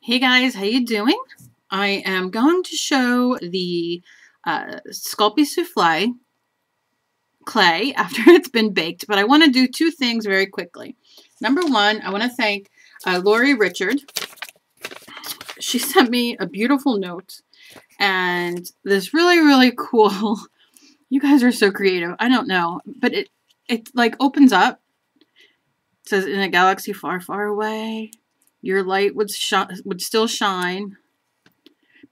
Hey guys, how you doing? I am going to show the Sculpey Souffle clay after it's been baked, but I want to do two things very quickly. Number one, I want to thank Lori Richard. She sent me a beautiful note and this really cool, you guys are so creative, I don't know, but it like opens up. It says, in a galaxy far away, your light would still shine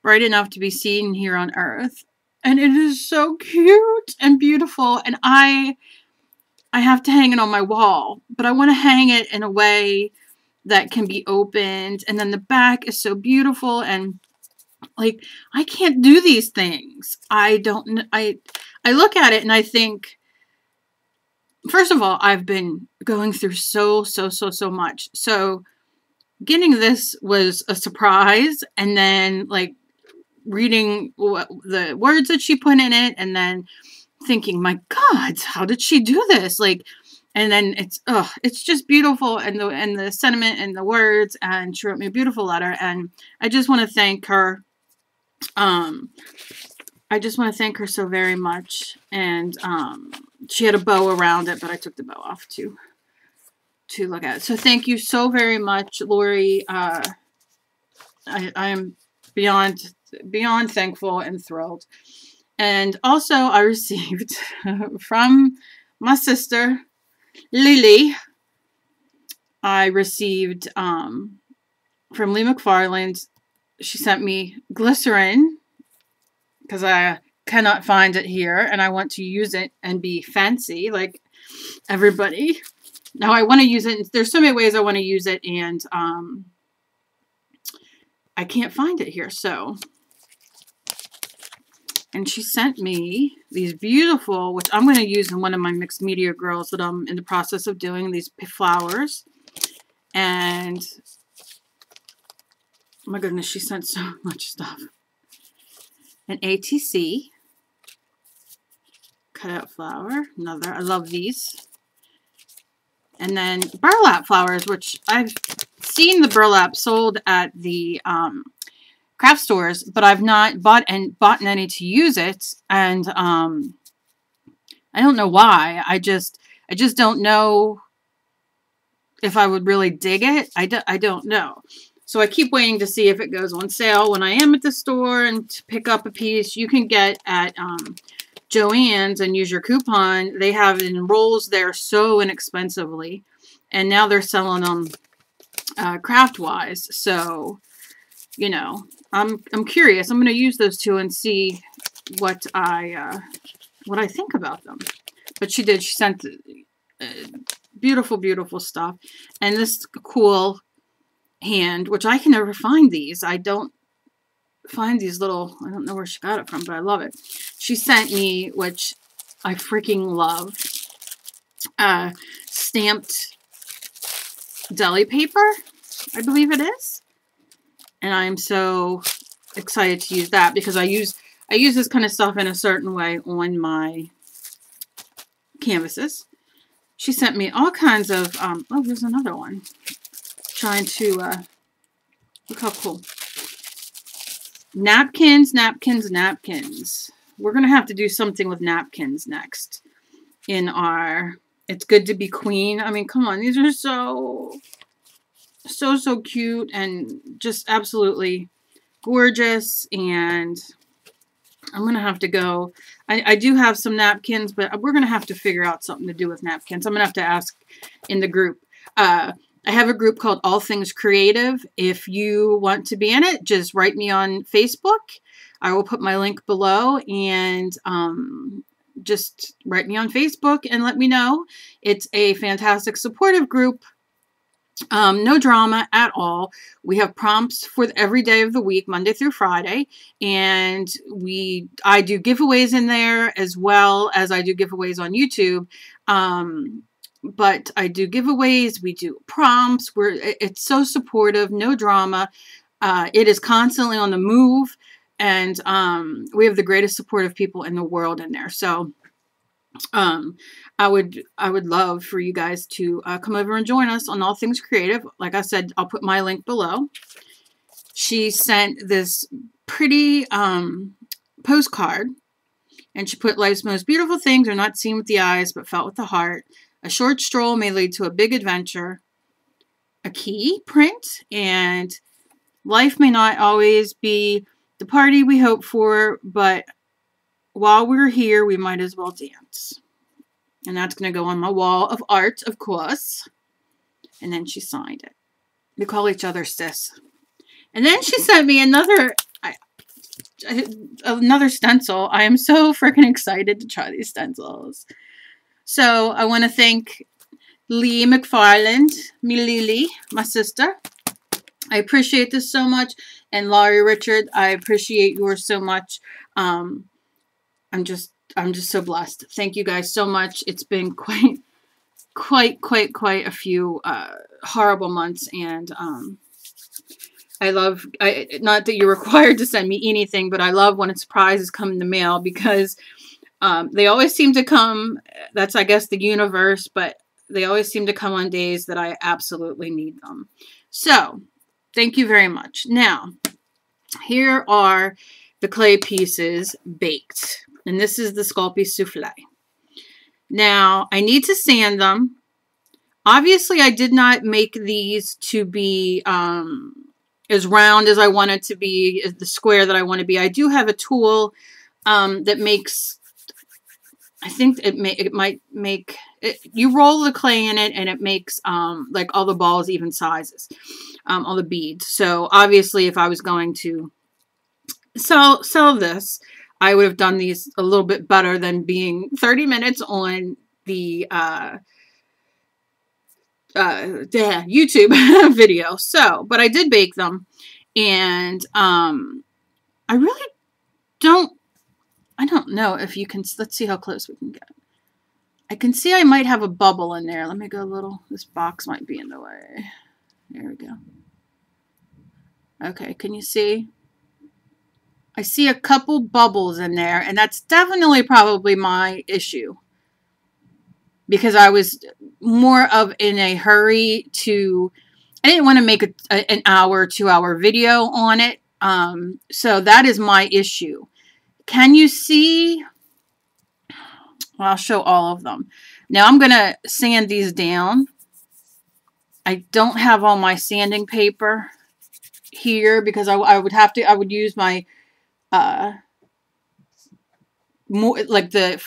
bright enough to be seen here on Earth. And it is so cute and beautiful. And I have to hang it on my wall, but I want to hang it in a way that can be opened. And then the back is so beautiful. And like, I can't do these things. I look at it and I think, first of all, I've been going through so much. So getting this was a surprise. And then like reading the words that she put in it and then thinking, my God, how did she do this? Like, and then it's just beautiful. And the sentiment and the words, and she wrote me a beautiful letter. And I just want to thank her. I just want to thank her so very much. And she had a bow around it, but I took the bow off to look at it. So thank you so very much, Lori. I am beyond thankful and thrilled. And also I received from my sister Lily, I received from Lee McFarland, she sent me glycerin because I cannot find it here and I want to use it and be fancy like everybody. Now I want to use it, there's so many ways I want to use it, and I can't find it here, so. And she sent me these beautiful, which I'm going to use in one of my mixed media girls that I'm in the process of doing, these flowers. And, oh my goodness, she sent so much stuff. An ATC cutout flower, another, I love these. And then burlap flowers, which I've seen the burlap sold at the craft stores, but I've not bought any to use it, and I don't know why. I just don't know if I would really dig it. I don't know. So I keep waiting to see if it goes on sale when I am at the store and to pick up a piece. You can get at Joann's and use your coupon. They have it in rolls there so inexpensively, and now they're selling them craft-wise. So, you know, I'm curious. I'm going to use those two and see what I think about them. But she did. She sent beautiful stuff, and this cool hand, which I can never find these. I don't find these little. I don't know where she got it from, but I love it. She sent me, which I freaking love, stamped deli paper, I believe it is. And I'm so excited to use that because I use this kind of stuff in a certain way on my canvases. She sent me all kinds of, oh, there's another one. Trying to, look how cool. Napkins. We're going to have to do something with napkins next in our It's Good to Be Queen. I mean, come on. These are so cute and just absolutely gorgeous. And I'm going to have to go. I do have some napkins, but we're going to have to figure out something to do with napkins. I'm going to have to ask in the group. I have a group called All Things Creative. If you want to be in it, just write me on Facebook. I will put my link below, and just write me on Facebook and let me know. It's a fantastic supportive group. No drama at all. We have prompts for every day of the week, Monday through Friday, and I do giveaways in there as well as I do giveaways on YouTube. But I do giveaways, we do prompts, it's so supportive, no drama. It is constantly on the move, and we have the greatest supportive people in the world in there. So I would love for you guys to come over and join us on All Things Creative. Like I said, I'll put my link below. she sent this pretty postcard, and she put, life's most beautiful things are not seen with the eyes but felt with the heart. A short stroll may lead to a big adventure. A key print, and life may not always be the party we hope for, but while we're here, we might as well dance. And that's going to go on my wall of art, of course. And then she signed it. We call each other sis. And then she sent me another stencil. I am so freaking excited to try these stencils. So I want to thank Lee McFarland, me Lily, my sister. I appreciate this so much. And Laurie Richard, I appreciate yours so much. I'm just so blessed. Thank you guys so much. It's been quite a few horrible months, and I love, not that you're required to send me anything, but I love when surprises come in the mail, because they always seem to come, that's I guess the universe, but they always seem to come on days that I absolutely need them. So, thank you very much. Now, here are the clay pieces baked. And this is the Sculpey Souflee. Now, I need to sand them. Obviously, I did not make these to be as round as I want it to be, as the square that I want to be. I do have a tool that makes, I think it might make, you roll the clay in it and it makes like all the balls even sizes, all the beads. So obviously if I was going to sell this, I would have done these a little bit better than being 30 minutes on the YouTube video. So, but I did bake them, and I really I don't know if you can, let's see how close we can get. I can see I might have a bubble in there. Let me go a little, this box might be in the way. There we go. Okay, can you see? I see a couple bubbles in there, and that's definitely probably my issue, because I was more of in a hurry to, I didn't want to make an hour, 2-hour video on it. So that is my issue. Can you see? Well, I'll show all of them. Now I'm going to sand these down. I don't have all my sanding paper here, because I would use my more like the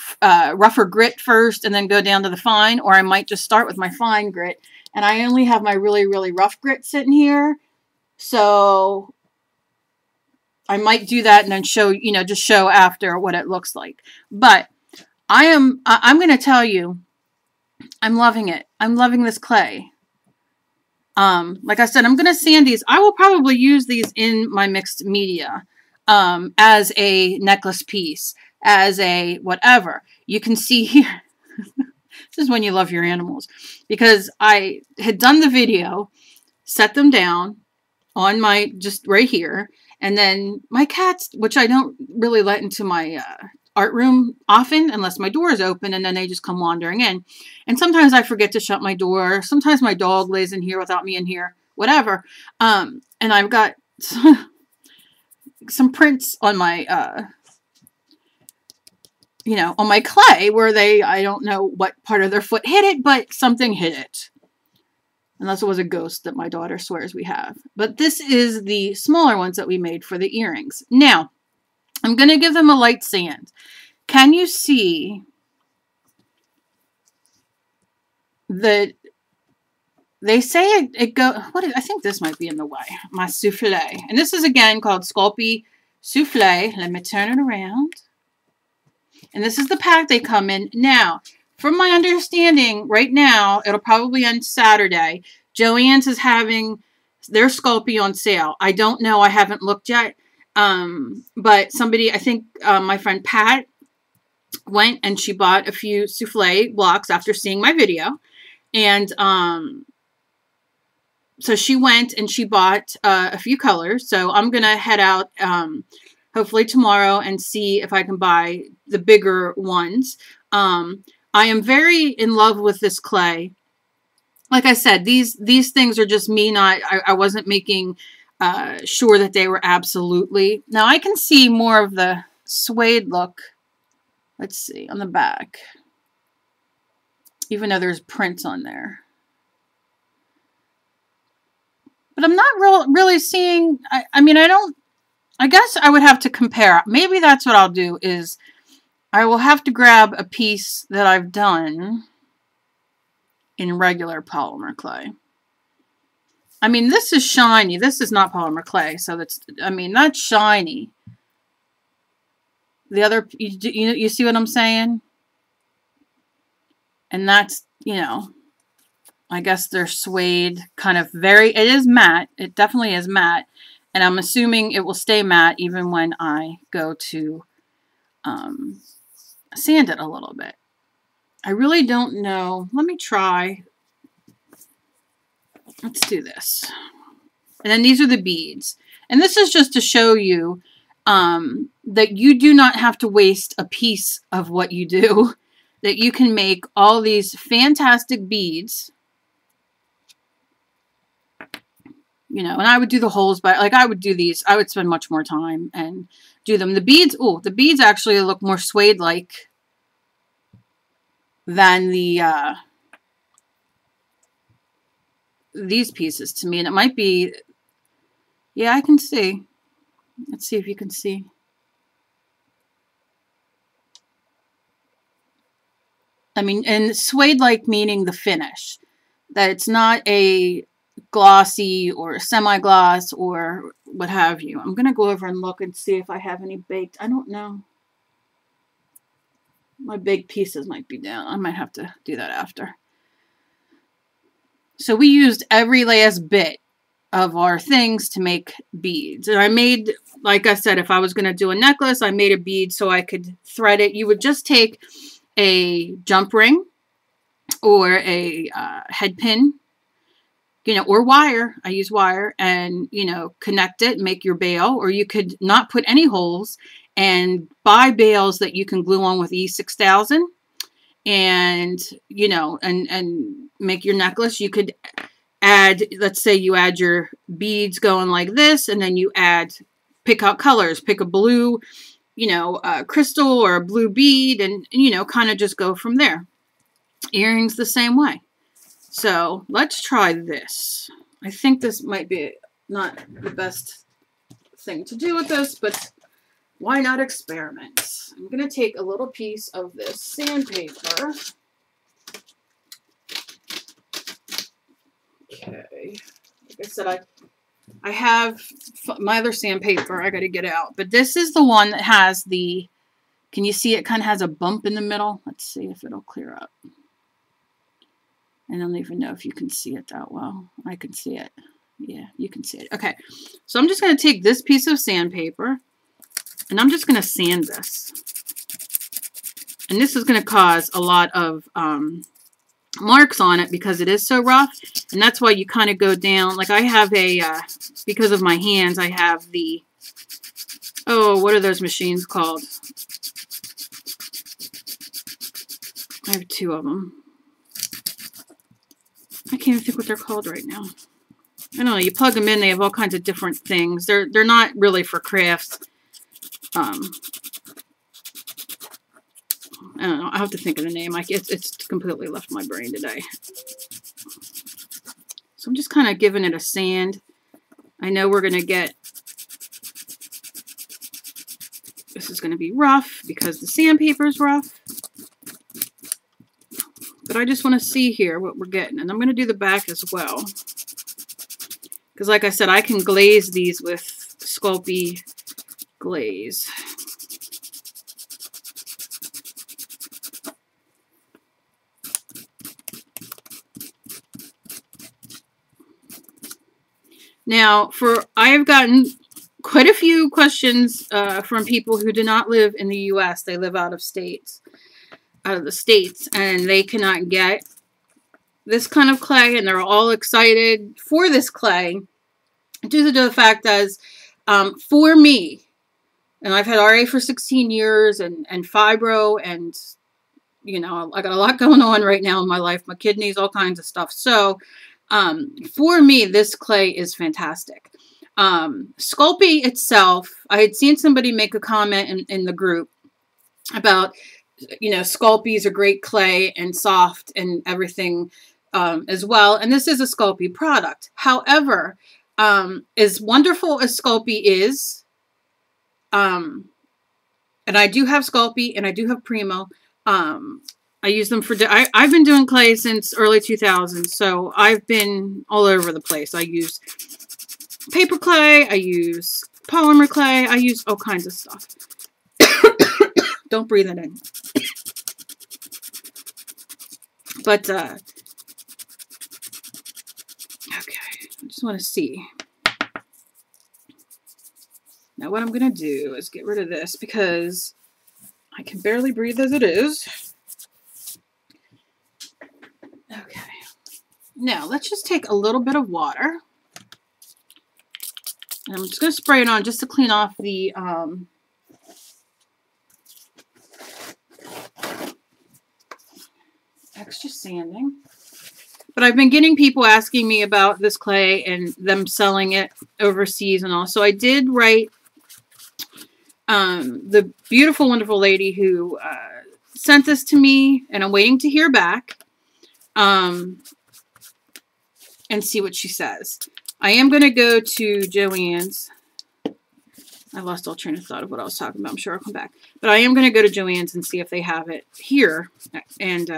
rougher grit first and then go down to the fine, or I might just start with my fine grit. And I only have my really rough grit sitting here, so I might do that and then show, you know, just show after what it looks like. But I'm going to tell you, I'm loving it. I'm loving this clay. Like I said, I'm going to sand these. I will probably use these in my mixed media as a necklace piece, as a whatever. You can see here, this is when you love your animals, because I had done the video, set them down on my, just right here, and then my cats, which I don't really let into my art room often unless my door is open, and then they just come wandering in. And sometimes I forget to shut my door. Sometimes my dog lays in here without me in here, whatever. And I've got some prints on my you know, on my clay where I don't know what part of their foot hit it, but something hit it. Unless it was a ghost that my daughter swears we have. But this is the smaller ones that we made for the earrings. Now, I'm going to give them a light sand. Can you see that they say it go, I think this might be in the way. My souffle. And this is again called Sculpey Soufflee. Let me turn it around. And this is the pack they come in. Now, from my understanding, right now, it'll probably end Saturday. Joann's is having their Sculpey on sale. I don't know. I haven't looked yet. But somebody, I think my friend Pat, went and she bought a few souffle blocks after seeing my video. And so she went and she bought a few colors. So I'm going to head out hopefully tomorrow and see if I can buy the bigger ones. I am very in love with this clay. Like I said, these things are just me. I wasn't making sure that they were absolutely. Now I can see more of the suede look. Let's see on the back, even though there's prints on there. But I'm not really seeing. I mean, I guess I would have to compare. Maybe that's what I'll do is I will have to grab a piece that I've done in regular polymer clay. I mean, this is shiny. This is not polymer clay, so that's, I mean, that's shiny. The other, you see what I'm saying? And that's, you know, I guess they're suede, kind of very, it is matte. It definitely is matte. And I'm assuming it will stay matte even when I go to sand it a little bit. I really don't know. Let me try. Let's do this. And then these are the beads. And this is just to show you that you do not have to waste a piece of what you do. That you can make all these fantastic beads. You know, and I would do the holes by, like I would do these. I would spend much more time and do them. The beads, oh, the beads actually look more suede-like than the these pieces to me. And it might be, yeah, I can see. Let's see if you can see. I mean, and suede-like meaning the finish. That it's not a glossy or semi-gloss or what have you. I'm going to go over and look and see if I have any baked. I don't know. My baked pieces might be down. I might have to do that after. So we used every last bit of our things to make beads. And I made, like I said, if I was going to do a necklace, I made a bead so I could thread it. You would just take a jump ring or a head pin, you know, or wire. I use wire, and, you know, connect it, make your bail, or you could not put any holes and buy bails that you can glue on with E6000 and, you know, and make your necklace. You could add, let's say you add your beads going like this, and then you add, pick out colors, pick a blue, you know, crystal or a blue bead, and, you know, kind of just go from there. Earrings the same way. So let's try this. I think this might be not the best thing to do with this, but why not experiment? I'm going to take a little piece of this sandpaper. Okay. Like I said, I have my other sandpaper. I got to get out. But this is the one that has the, can you see it kind of has a bump in the middle? Let's see if it'll clear up. I don't even know if you can see it that well. I can see it. Yeah, you can see it. Okay, so I'm just going to take this piece of sandpaper, and I'm just going to sand this. And this is going to cause a lot of marks on it because it is so rough. And that's why you kind of go down. Like I have a, because of my hands, I have the, oh, what are those machines called? I have two of them. I can't even think what they're called right now. I don't know. You plug them in. They have all kinds of different things. They're not really for crafts. I don't know. I have to think of the name. It's completely left my brain today. So I'm just kind of giving it a sand. I know we're going to get, this is going to be rough because the sandpaper is rough. But I just want to see here what we're getting. And I'm going to do the back as well. Because like I said, I can glaze these with Sculpey glaze. Now, I have gotten quite a few questions from people who do not live in the U.S. They live out of the States, and they cannot get this kind of clay, and they're all excited for this clay due to the fact that for me, and I've had RA for 16 years and fibro, and, you know, I got a lot going on right now in my life, my kidneys, all kinds of stuff. So for me, this clay is fantastic. Sculpey itself, I had seen somebody make a comment in the group about, you know, Sculpey is a great clay and soft and everything as well. And this is a Sculpey product. However, as wonderful as Sculpey is, and I do have Sculpey and I do have Primo. I use them for, I've been doing clay since early 2000s. So I've been all over the place. I use paper clay. I use polymer clay. I use all kinds of stuff. Don't breathe it in. But, okay. I just want to see. Now what I'm going to do is get rid of this because I can barely breathe as it is. Okay. Now let's just take a little bit of water. And I'm just going to spray it on just to clean off the extra sanding. But I've been getting people asking me about this clay and them selling it overseas and all. So I did write the beautiful, wonderful lady who sent this to me, and I'm waiting to hear back and see what she says. I am going to go to Joann's. I lost all train of thought of what I was talking about. I'm sure I'll come back. But I am going to go to Joann's and see if they have it here. And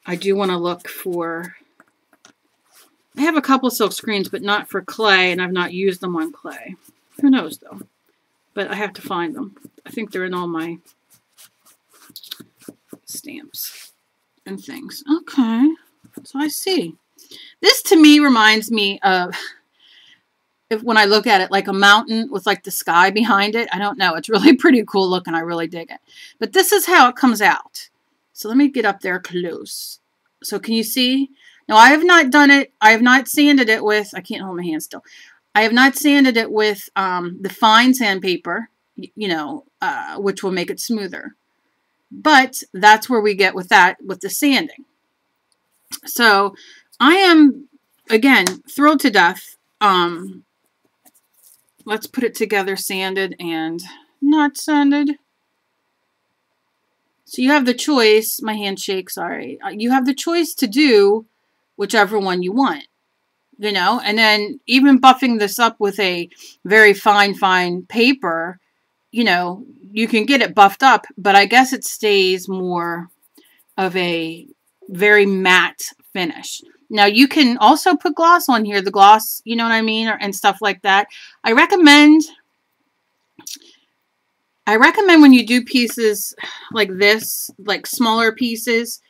I do want to look for... I have a couple silk screens, but not for clay, and I've not used them on clay. Who knows, though? But I have to find them. I think they're in all my stamps and things. Okay. So I see. This, to me, reminds me of... when I look at it, like a mountain with like the sky behind it. I don't know. It's really pretty cool looking. I really dig it. But this is how it comes out. So let me get up there close. So can you see? Now I have not done it. I have not sanded it with, I can't hold my hand still. I have not sanded it with the fine sandpaper, you know, which will make it smoother. But that's where we get with that, with the sanding. So I am, again, thrilled to death. Let's put it together, sanded and not sanded. So you have the choice. My hand shakes, sorry. You have the choice to do whichever one you want, you know. And then even buffing this up with a very fine paper, you know, you can get it buffed up, but I guess it stays more of a very matte finish. Now, you can also put gloss on here, the gloss, you know what I mean, and stuff like that. I recommend when you do pieces like this, like smaller pieces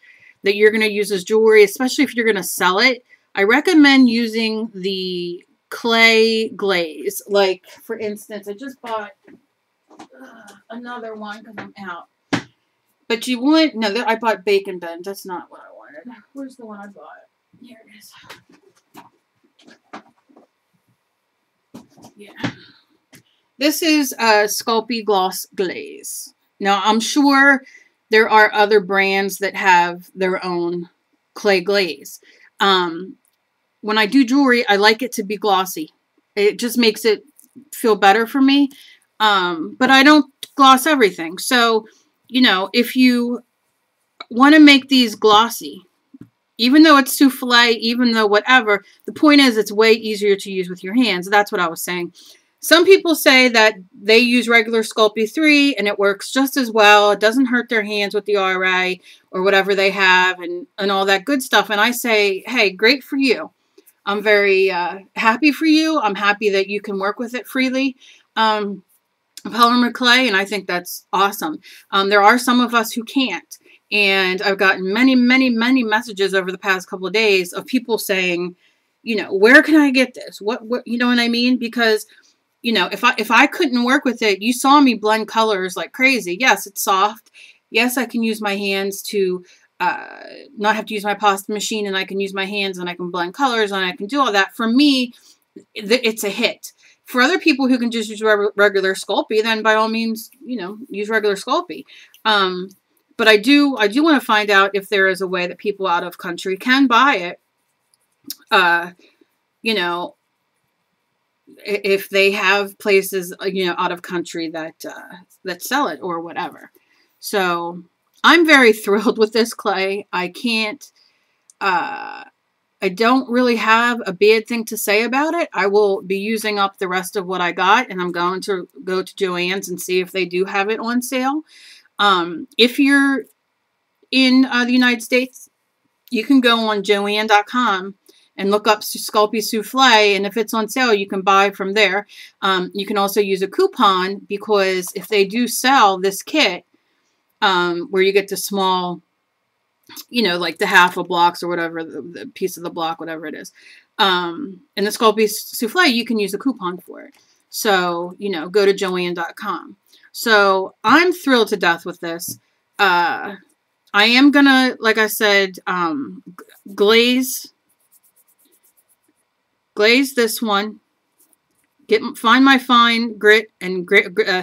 that you're going to use as jewelry, especially if you're going to sell it, I recommend using the clay glaze. Like, for instance, I just bought another one because I'm out. But you want, no, I bought Bacon Bend. That's not what I wanted. Where's the one I bought? Here it is. Yeah. This is a Sculpey Gloss Glaze. Now, I'm sure there are other brands that have their own clay glaze. When I do jewelry, I like it to be glossy. It just makes it feel better for me. But I don't gloss everything. So, you know, if you want to make these glossy, even though it's souffle, even though whatever, the point is it's way easier to use with your hands. That's what I was saying. Some people say that they use regular Sculpey 3 and it works just as well. It doesn't hurt their hands with the RA or whatever they have and all that good stuff. And I say, hey, great for you. I'm very happy for you. I'm happy that you can work with it freely. Polymer clay, and I think that's awesome. There are some of us who can't. And I've gotten many messages over the past couple of days of people saying, you know, where can I get this? What you know what I mean? Because, you know, if I couldn't work with it, you saw me blend colors like crazy. Yes, it's soft. Yes, I can use my hands to not have to use my pasta machine, and I can use my hands and I can blend colors and I can do all that. For me, it's a hit. For other people who can just use regular Sculpey, then by all means, you know, use regular Sculpey. But I do want to find out if there is a way that people out of country can buy it you know, if they have places, you know, out of country that that sell it or whatever. So I'm very thrilled with this clay. I can't, I don't really have a bad thing to say about it. I will be using up the rest of what I got, and I'm going to go to Joann's and see if they do have it on sale. If you're in the United States, you can go on Joann.com and look up Sculpey Souffle, and if it's on sale, you can buy from there. You can also use a coupon, because if they do sell this kit, where you get the small, you know, like the half a blocks or whatever, the piece of the block, whatever it is, and the Sculpey Souffle, you can use a coupon for it. So, you know, go to Joann.com. So I'm thrilled to death with this. I am gonna, like I said, glaze this one. Find my fine grit and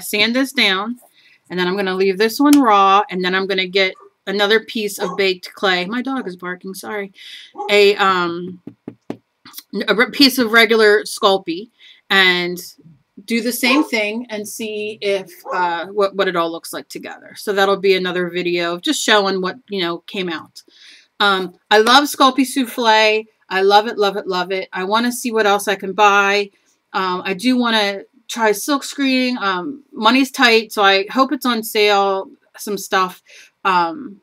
sand this down, and then I'm gonna leave this one raw, and then I'm gonna get another piece of baked clay. My dog is barking. Sorry. A piece of regular Sculpey, and do the same thing and see if what it all looks like together. So that'll be another video just showing what, you know, came out. I love Sculpey Souffle. I love it, love it, love it. I want to see what else I can buy. I do want to try silk screening. Money's tight, so I hope it's on sale. Some stuff. You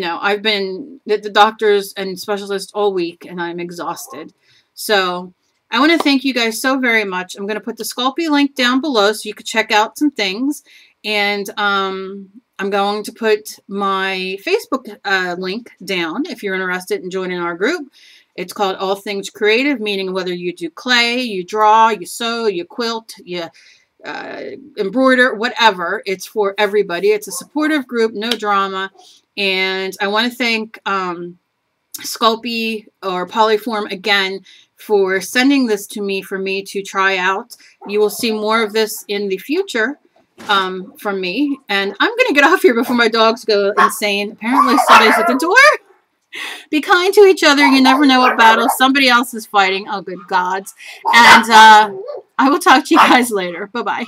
know, I've been at the doctors and specialists all week, and I'm exhausted. So I want to thank you guys so very much. I'm going to put the Sculpey link down below so you can check out some things. And I'm going to put my Facebook link down if you're interested in joining our group. It's called All Things Creative, meaning whether you do clay, you draw, you sew, you quilt, you embroider, whatever. It's for everybody. It's a supportive group, no drama. And I want to thank Sculpey or Polyform again for sending this to me for me to try out. You will see more of this in the future from me. And I'm going to get off here before my dogs go insane. Apparently somebody's at the door. Be kind to each other. You never know what battle somebody else is fighting. Oh, good gods. And I will talk to you guys later. Bye-bye.